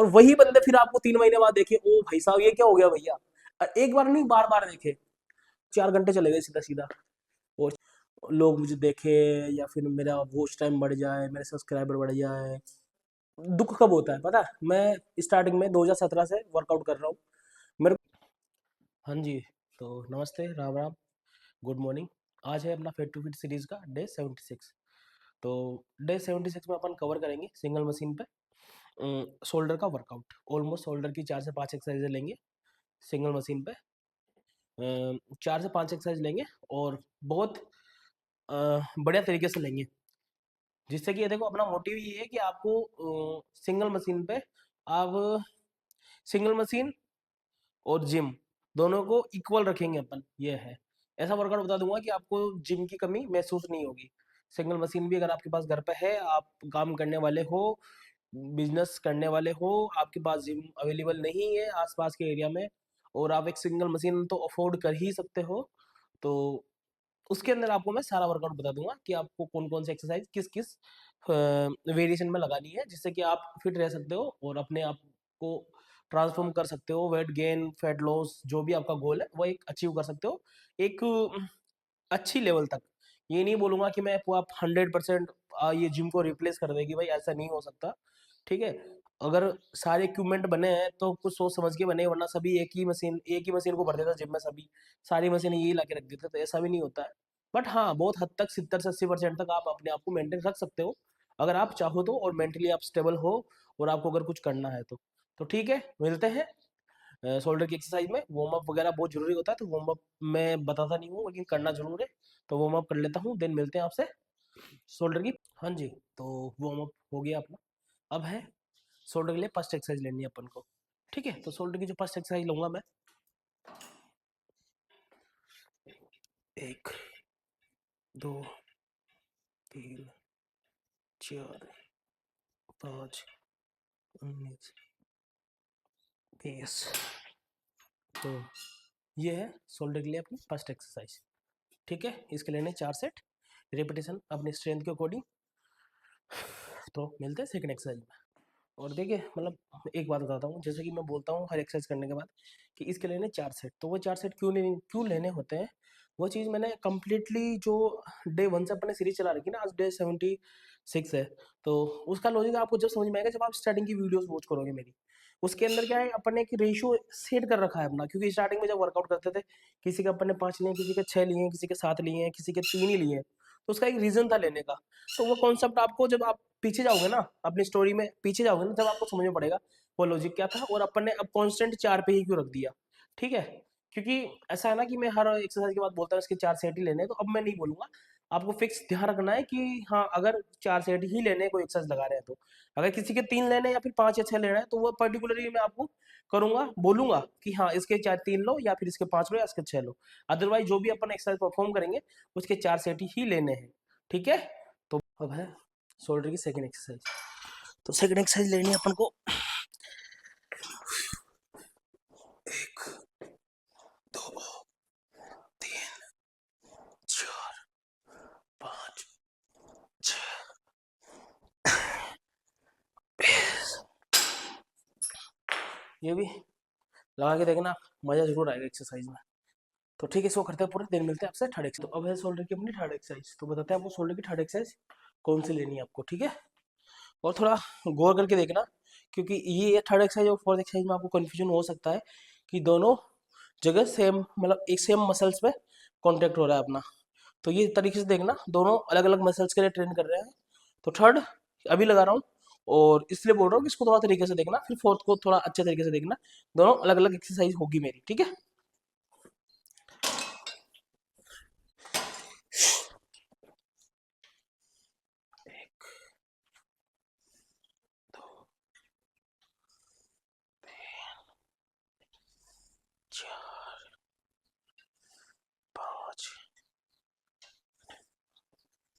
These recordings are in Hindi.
और वही बंदे फिर आपको 3 महीने बाद देखे, ओ भाई साहब ये क्या हो गया भैया। एक बार नहीं, बार बार देखे, 4 घंटे चले गए सीधा सीधा, और लोग मुझे देखे, या फिर मेरा वॉच टाइम बढ़ जाए, मेरे सब्सक्राइबर बढ़ जाए। दुख कब होता है पता है? मैं स्टार्टिंग में 2017 से वर्कआउट कर रहा हूँ मेरे। हाँ जी, तो नमस्ते, राम राम, गुड मॉर्निंग। आज है अपना फिट टू फिट सीरीज का डे 76। तो डे 76 में अपन कवर करेंगे सिंगल मशीन पे शोल्डर का वर्कआउट। ऑलमोस्ट शोल्डर की 4 से 5 एक्सरसाइजें लेंगे सिंगल मशीन पे। 4 से 5 एक्सरसाइज लेंगे, और बहुत बढ़िया तरीके से लेंगे, जिससे कि ये देखो, अपना मोटिव ये है कि आपको सिंगल मशीन पे आप सिंगल मशीन और जिम दोनों को इक्वल रखेंगे अपन, ये है। ऐसा वर्कआउट बता दूंगा कि आपको जिम की कमी महसूस नहीं होगी। सिंगल मशीन भी अगर आपके पास घर पे है, आप काम करने वाले हो, बिजनेस करने वाले हो, आपके पास जिम अवेलेबल नहीं है आसपास के एरिया में, और आप एक सिंगल मशीन तो अफोर्ड कर ही सकते हो, तो उसके अंदर आपको मैं सारा वर्कआउट बता दूंगा कि आपको कौन कौन सी एक्सरसाइज किस किस वेरिएशन में लगानी है, जिससे कि आप फिट रह सकते हो और अपने आप को ट्रांसफॉर्म कर सकते हो। वेट गेन, फैट लॉस, जो भी आपका गोल है वो एक अचीव कर सकते हो, एक अच्छी लेवल तक। ये नहीं बोलूंगा कि मैं आप 100% ये जिम को रिप्लेस कर देगी, भाई ऐसा नहीं हो सकता। ठीक है, अगर सारे इक्विपमेंट बने हैं तो कुछ सोच समझ के बने, वरना सभी एक ही मशीन को भर देता जिम में, सभी सारी मशीन यही ला के रख देते, तो ऐसा भी नहीं होता है। बट हाँ, बहुत हद तक 70 से 80% तक आप अपने आप को मेंटेन रख सकते हो, अगर आप चाहो तो, और मेंटली आप स्टेबल हो, और आपको अगर कुछ करना है तो ठीक है, मिलते हैं। शोल्डर की एक्सरसाइज में वार्म अप वगैरह बहुत जरूरी होता है, तो वार्म अप मैं बताता नहीं हूँ, लेकिन करना जरूर है। तो वार्म अप कर लेता हूँ, देन मिलते हैं आपसे शोल्डर की। हाँ जी, तो वार्म अप हो गया अपना। अब है शोल्डर के लिए फर्स्ट एक्सरसाइज लेनी है अपन को। ठीक है, तो शोल्डर की जो फर्स्ट एक्सरसाइज लूंगा मैं, 1 2 3 4 5 19 20। तो ये है शोल्डर के लिए अपनी फर्स्ट एक्सरसाइज। ठीक है, इसके लेने 4 सेट, रिपीटेशन अपनी स्ट्रेंथ के अकॉर्डिंग। तो मिलते हैं सेकंड एक्सरसाइज में। और देखिए, मतलब एक बात बताता हूँ, जैसे कि मैं बोलता हूँ हर एक्सरसाइज करने के बाद कि इसके लेने 4 सेट, तो वो 4 सेट क्यों लेने होते हैं, वो चीज़ मैंने कंप्लीटली जो डे 1 से अपने सीरीज चला रखी ना, आज डे 76 है, तो उसका लॉजिक आपको जब समझ में आएगा जब आप स्टार्टिंग की वीडियोस वॉच करोगे मेरी। उसके अंदर क्या है, अपन ने एक रेशियो सेट कर रखा है अपना, क्योंकि स्टार्टिंग में जब वर्कआउट करते थे, किसी के अपन ने 5 लिए, किसी के 6 लिए, किसी के 7 लिए हैं, किसी के 3 ही लिए हैं, तो उसका एक रीजन था लेने का। तो वो कॉन्सेप्ट आपको जब आप पीछे जाओगे ना, अपनी स्टोरी में पीछे जाओगे ना, तब आपको समझ में पड़ेगा वो लॉजिक क्या था, और अपन ने अब कांस्टेंट 4 पे ही क्यों रख दिया। ठीक है, क्योंकि ऐसा है ना कि मैं हर एक्सरसाइज के बाद बोलता हूँ इसके 4 सेट ही लेने हैं, तो अब मैं नहीं बोलूंगा। आपको फिक्स ध्यान रखना है कि हाँ, अगर 4 सेट ही लेने हैं, कोई एक्सरसाइज लगा रहे हैं तो। अगर किसी के 3 लेने हैं, या फिर 5 या 6 लेना है, तो वो पर्टिकुलरली मैं आपको करूंगा, बोलूंगा कि हाँ, इसके 3 लो, या फिर इसके 5 लो, या इसके 6 लो। अदरवाइज जो भी अपन एक्सरसाइज परफॉर्म करेंगे, उसके 4 सेट ही लेने हैं। ठीक है, तो अब है शोल्डर की सेकंड एक्सरसाइज। तो सेकंड एक्सरसाइज लेनी है अपन को। 1 2 3 4 5 6। ये भी लगा के देखना, मजा जरूर आएगा एक्सरसाइज में। तो ठीक है, इसको करते हैं पूरा, दिन मिलते हैं आपसे थर्ड एक्सरसाइज। तो अब है शोल्डर की अपनी थर्ड एक्सरसाइज, तो बताते हैं आपको शोल्डर की थर्ड एक्सरसाइज कौन सी लेनी है आपको। ठीक है, और थोड़ा गौर करके देखना, क्योंकि ये थर्ड एक्सरसाइज और फोर्थ एक्सरसाइज में आपको कंफ्यूजन हो सकता है कि दोनों जगह सेम, मतलब एक सेम मसल्स पे कांटेक्ट हो रहा है अपना। तो ये तरीके से देखना, दोनों अलग अलग मसल्स के लिए ट्रेन कर रहे हैं। तो थर्ड अभी लगा रहा हूँ, और इसलिए बोल रहा हूँ कि इसको थोड़ा तरीके से देखना, फिर फोर्थ को थोड़ा अच्छे तरीके से देखना। दोनों अलग अलग एक्सरसाइज होगी मेरी। ठीक है, 1 2 3 4 5।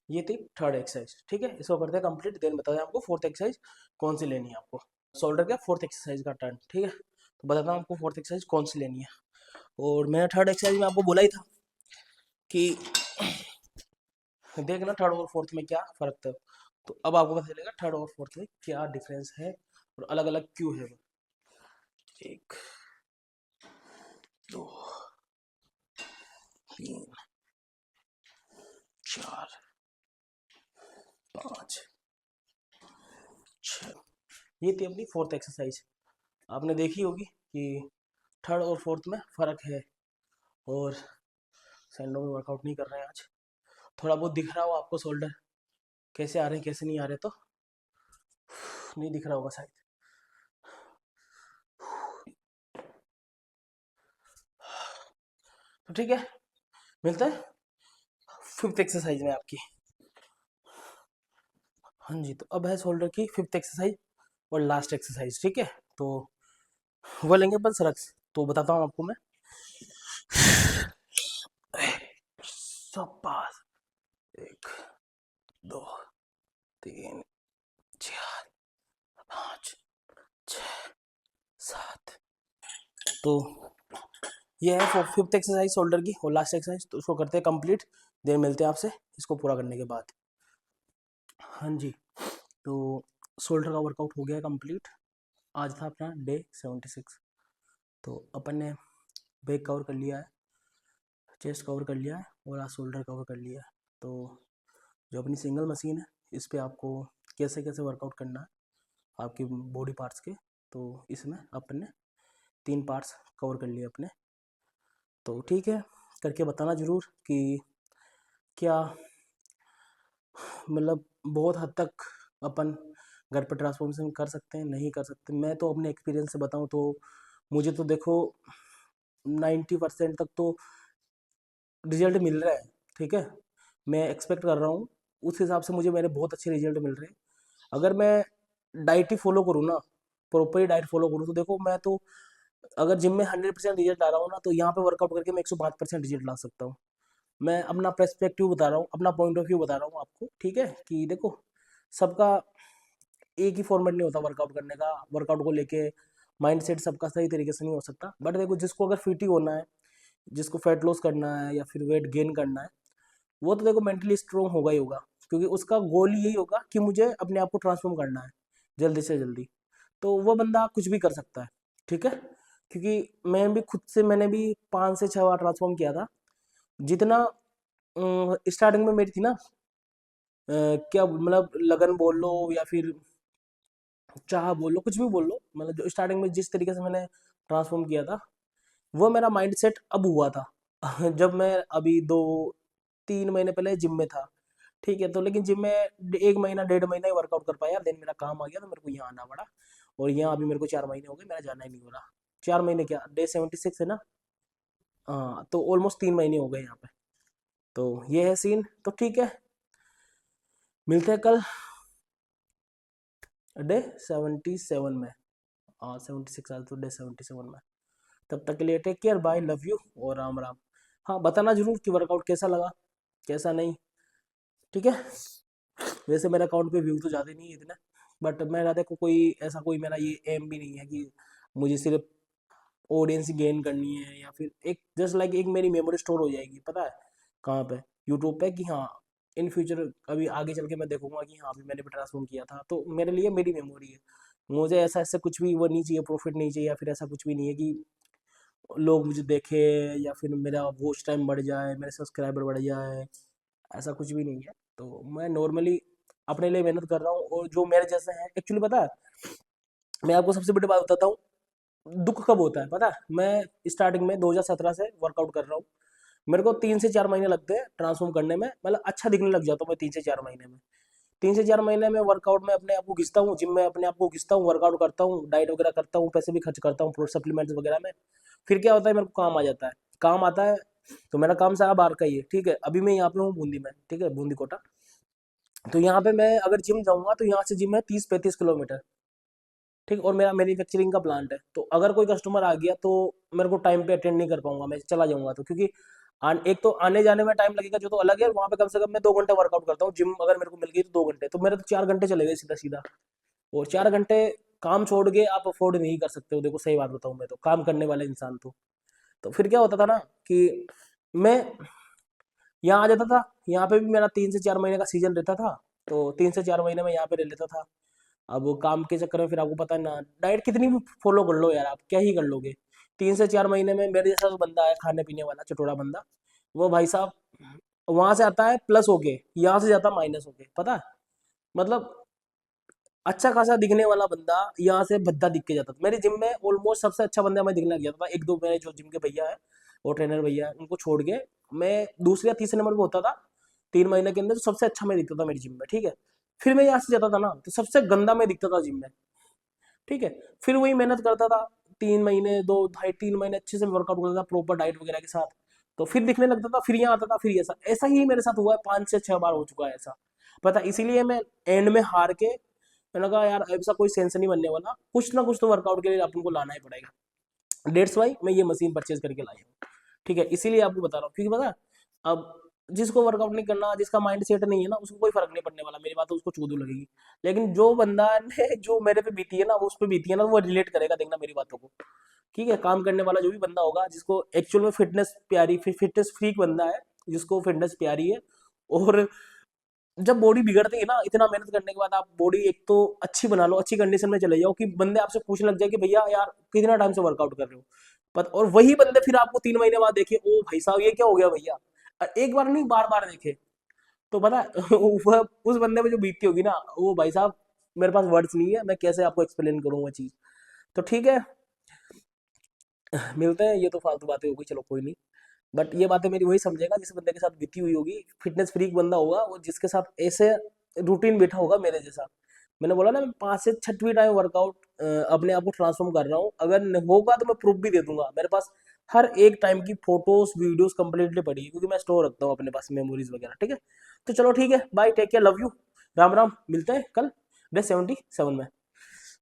ये थी थर्ड एक्सरसाइज। ठीक है, इसको करते हैं कंप्लीट, देन बताते हैं आपको फोर्थ एक्सरसाइज कौन सी लेनी है आपको। शोल्डर का फोर्थ एक्सरसाइज का टर्न। ठीक है, तो बताता हूँ आपको फोर्थ एक्सरसाइज कौन सी लेनी है। और मैंने थर्ड एक्सरसाइज में आपको बोला ही था कि देखना थर्ड और फोर्थ में क्या फर्क था। तो अब आपको पता चलेगा थर्ड और फोर्थ में क्या डिफरेंस है, और अलग अलग क्यों है वो। एक, दो, तीन, चार, पाँच, छ। ये थी अपनी फोर्थ एक्सरसाइज। आपने देखी होगी कि थर्ड और फोर्थ में फ़र्क है, और सैंडो में वर्कआउट नहीं कर रहे हैं आज। थोड़ा बहुत दिख रहा हो आपको शोल्डर कैसे आ रहे हैं कैसे नहीं आ रहे, तो नहीं दिख रहा होगा शायद। तो ठीक है, मिलता है फिफ्थ एक्सरसाइज में आपकी। हाँ जी, तो अब है शोल्डर की फिफ्थ एक्सरसाइज और लास्ट एक्सरसाइज, ठीक है। तो वो लेंगे अपन सरक्स, तो बताता हूँ आपको मैं। सब पास, एक, दो, तीन, चार, पाँच, छ, सात। तो ये है फिफ्थ एक्सरसाइज शोल्डर की और लास्ट एक्सरसाइज, तो उसको करते हैं कंप्लीट, देर मिलते हैं आपसे इसको पूरा करने के बाद। हाँ जी, तो शोल्डर का वर्कआउट हो गया कंप्लीट। आज था अपना डे 76। तो अपन ने बैक कवर कर लिया है, चेस्ट कवर कर लिया है, और आज शोल्डर कवर कर लिया है। तो जो अपनी सिंगल मशीन है, इस पर आपको कैसे कैसे वर्कआउट करना है आपकी बॉडी पार्ट्स के, तो इसमें अपन ने 3 पार्ट्स कवर कर लिए अपने। तो ठीक है, करके बताना ज़रूर कि क्या मतलब बहुत हद तक अपन घर पर ट्रांसफॉर्मेशन कर सकते हैं, नहीं कर सकते। मैं तो अपने एक्सपीरियंस से बताऊं तो मुझे तो देखो 90% तक तो रिजल्ट मिल रहा है, ठीक है। मैं एक्सपेक्ट कर रहा हूँ उस हिसाब से मुझे मेरे बहुत अच्छे रिजल्ट मिल रहे हैं। अगर मैं डाइट ही फॉलो करूँ ना, प्रॉपर ही डाइट फॉलो करूँ, तो देखो मैं तो अगर जिम में 100% रिजल्ट ला रहा हूँ ना, तो यहाँ पे वर्कआउट करके मैं 105% रिजल्ट ला सकता हूँ। मैं अपना पर्सपेक्टिव बता रहा हूँ, अपना पॉइंट ऑफ व्यू बता रहा हूँ आपको, ठीक है। कि देखो सबका एक ही फॉर्मेट नहीं होता वर्कआउट करने का, वर्कआउट को लेके माइंडसेट सबका सही तरीके से नहीं हो सकता। बट देखो जिसको अगर फिट ही होना है, जिसको फैट लॉस करना है या फिर वेट गेन करना है, वो तो देखो मेंटली स्ट्रोंग होगा ही होगा, क्योंकि उसका गोल यही होगा कि मुझे अपने आप को ट्रांसफॉर्म करना है जल्दी से जल्दी। तो वो बंदा कुछ भी कर सकता है, ठीक है। क्योंकि मैं भी खुद से मैंने भी 5 से 6 बार ट्रांसफॉर्म किया था। जितना स्टार्टिंग में मेरी थी ना, क्या मतलब लगन बोल लो या फिर चाह बोल लो, कुछ भी बोल लो, मतलब जो स्टार्टिंग में जिस तरीके से मैंने ट्रांसफॉर्म किया था, वो मेरा माइंडसेट अब हुआ था जब मैं अभी 2-3 महीने पहले जिम में था, ठीक है। तो लेकिन जिम में 1 महीना 1.5 महीना ही वर्कआउट कर पाया, देन मेरा काम आ गया तो मेरे को यहाँ आना पड़ा। और यहाँ अभी मेरे को 4 महीने हो गए, मेरा जाना ही नहीं हो रहा। 4 महीने क्या, डे 76 है ना, हाँ, तो ऑलमोस्ट 3 महीने हो गए यहाँ पे। तो ये है सीन, तो ठीक है, मिलते हैं कल डे 77 में। हाँ 76 आज तो डे 77 में। तब तक के लिए take care, bye, love you और राम राम। हाँ बताना जरूर कि वर्कआउट कैसा लगा कैसा नहीं, ठीक है। वैसे मेरे अकाउंट पे व्यू तो ज़्यादा नहीं है इतना, बट मेरा देखो कोई ऐसा कोई मेरा ये एम भी नहीं है कि मुझे सिर्फ ऑडियंस गेन करनी है, या फिर एक जस्ट लाइक एक मेरी मेमोरी स्टोर हो जाएगी, पता है कहाँ पे, यूट्यूब पे, कि हाँ इन फ्यूचर अभी आगे चल के मैं देखूंगा कि हाँ अभी मैंने भी ट्रांसफॉर्म किया था, तो मेरे लिए मेरी मेमोरी है। मुझे ऐसा ऐसा कुछ भी वो नहीं चाहिए, प्रॉफिट नहीं चाहिए, या फिर ऐसा कुछ भी नहीं है कि लोग मुझे देखे या फिर मेरा वॉच टाइम बढ़ जाए, मेरे सब्सक्राइबर बढ़ जाए, ऐसा कुछ भी नहीं है। तो मैं नॉर्मली अपने लिए मेहनत कर रहा हूँ, और जो मेरे जैसे हैं एक्चुअली पता है, मैं आपको सबसे बड़ी बात बताता हूँ, दुख कब होता है पता है। मैं स्टार्टिंग में 2017 से वर्कआउट कर रहा हूँ, मेरे को 3 से 4 महीने लगते हैं ट्रांसफॉर्म करने में, मतलब अच्छा दिखने लग जाता हूँ मैं 3 से 4 महीने में। 3 से 4 महीने में वर्कआउट में अपने आप को घिसता हूँ, जिम में अपने आप को घिसता हूँ, वर्कआउट करता हूँ, डाइट वगैरह करता हूँ, पैसे भी खर्च करता हूँ प्रोटीन सप्लीमेंट्स वगैरह में। फिर क्या होता है, मेरे को काम आ जाता है, काम आता है। तो मेरा काम सारा बाहर का ही है, ठीक है। अभी मैं यहाँ पे हूँ बूंदी में, ठीक है, बूंदी कोटा। तो यहाँ पे मैं अगर जिम जाऊँगा तो यहाँ से जिम है 30-35 किलोमीटर, ठीक। और मेरा मैन्युफैक्चरिंग का प्लांट है, तो अगर कोई कस्टमर आ गया तो मेरे को टाइम पे अटेंड नहीं कर पाऊंगा, मैं चला जाऊंगा। तो क्योंकि एक तो आने जाने में टाइम लगेगा जो तो अलग है, वहाँ पे कम से कम मैं 2 घंटे वर्कआउट करता हूँ, जिम अगर मेरे को मिल गई तो 2 घंटे, तो मेरे तो 4 घंटे चले गए सीधा सीधा। और 4 घंटे काम छोड़ के आप अफोर्ड नहीं कर सकते हो, देखो सही बात बताऊँ, मैं तो काम करने वाले इंसान तो फिर क्या होता था ना कि मैं यहाँ आ जाता था, यहाँ पे भी मेरा 3 से 4 महीने का सीजन रहता था, तो 3 से 4 महीने में यहाँ पे रह लेता था। अब वो काम के चक्कर में फिर आपको पता है ना, डाइट कितनी भी फॉलो कर लो यार, आप क्या ही कर लोगे। 3 से 4 महीने में मेरे जैसा जो बंदा है खाने पीने वाला चटोरा बंदा, वो भाई साहब वहां से आता है प्लस होके, यहाँ से जाता माइनस होके, पता है? मतलब अच्छा खासा दिखने वाला बंदा यहाँ से भद्दा दिख के जाता था। मेरी जिम में ऑलमोस्ट सबसे अच्छा बंदा मैं दिखने लग जाता था। एक दो मेरे जो जिम के भैया है, वो ट्रेनर भैया है, उनको छोड़ के मैं दूसरे या तीसरे नंबर पे होता था 3 महीने के अंदर। तो सबसे अच्छा मैं दिखता था मेरी जिम में, ठीक है। फिर मैं यहाँ से जाता था ना, तो सबसे गंदा मैं दिखता था जिम में, ठीक है। फिर वही मेहनत करता था, 3 महीने, 2 ढाई 3 महीने अच्छे से वर्कआउट करता था प्रॉपर डाइट वगैरह के साथ, तो फिर दिखने लगता था, फिर यहाँ आता था, फिर ऐसा ऐसा ही मेरे साथ हुआ है, 5 से 6 बार हो चुका है ऐसा, पता। इसीलिए मैं एंड में हार के मैंने कहा यार ऐसा कोई सेंस नहीं बनने वाला, कुछ ना कुछ तो वर्कआउट के लिए अपन को लाना ही पड़ेगा। डेट्स वाई मैं ये मशीन परचेज करके लाया हूँ, ठीक है। इसीलिए आपको बता रहा हूँ, क्योंकि पता है, अब जिसको वर्कआउट नहीं करना, जिसका माइंड सेट नहीं है ना, उसको कोई फर्क नहीं पड़ने वाला, मेरी बात तो उसको चूदू लगेगी। लेकिन जो बंदा ने जो मेरे पे बीती है ना, वो उस पे बीती है ना, वो रिलेट करेगा, देखना मेरी बातों को, ठीक है। काम करने वाला जो भी बंदा होगा, जिसको एक्चुअल में फिटनेस प्यारी, फिटनेस फ्रीक बंदा है, जिसको फिटनेस प्यारी है, और जब बॉडी बिगड़ती है ना, इतना मेहनत करने के बाद आप बॉडी एक तो अच्छी बना लो, अच्छी कंडीशन में चले जाओ, कि बंदे आपसे पूछने लग जाए कि भैया यार कितना टाइम से वर्कआउट कर रहे हो, पता। और वही बंदे फिर आपको 3 महीने बाद देखे, ओ भाई साहब ये क्या हो गया भैया, एक बार नहीं बार बार देखे, तो पता है वह उस बंदे में जो बीतती होगी ना, वो भाई साहब मेरे पास वर्ड्स नहीं है, मैं कैसे आपको एक्सप्लेन करूँ वो चीज़। तो ठीक है, मिलते हैं। ये तो फालतू बातें हो गई, चलो कोई नहीं। बट ये बातें मेरी वही समझेगा जिस बंदे के साथ बीती हुई होगी, फिटनेस फ्रीक बंदा होगा वो, जिसके साथ ऐसे रूटीन बैठा होगा मेरे जैसा। मैंने बोला ना, मैं 5 से 6वीं टाइम वर्कआउट अपने आप को ट्रांसफॉर्म कर रहा हूँ। अगर होगा तो मैं प्रूफ भी दे दूंगा, मेरे पास हर एक टाइम की फोटोज वीडियोस कंप्लीटली पड़ी है, क्योंकि मैं स्टोर रखता हूँ अपने पास मेमोरीज वगैरह, ठीक है। तो चलो ठीक है, bye, take care, love you, Ram Ram, मिलते हैं कल डे 77 में।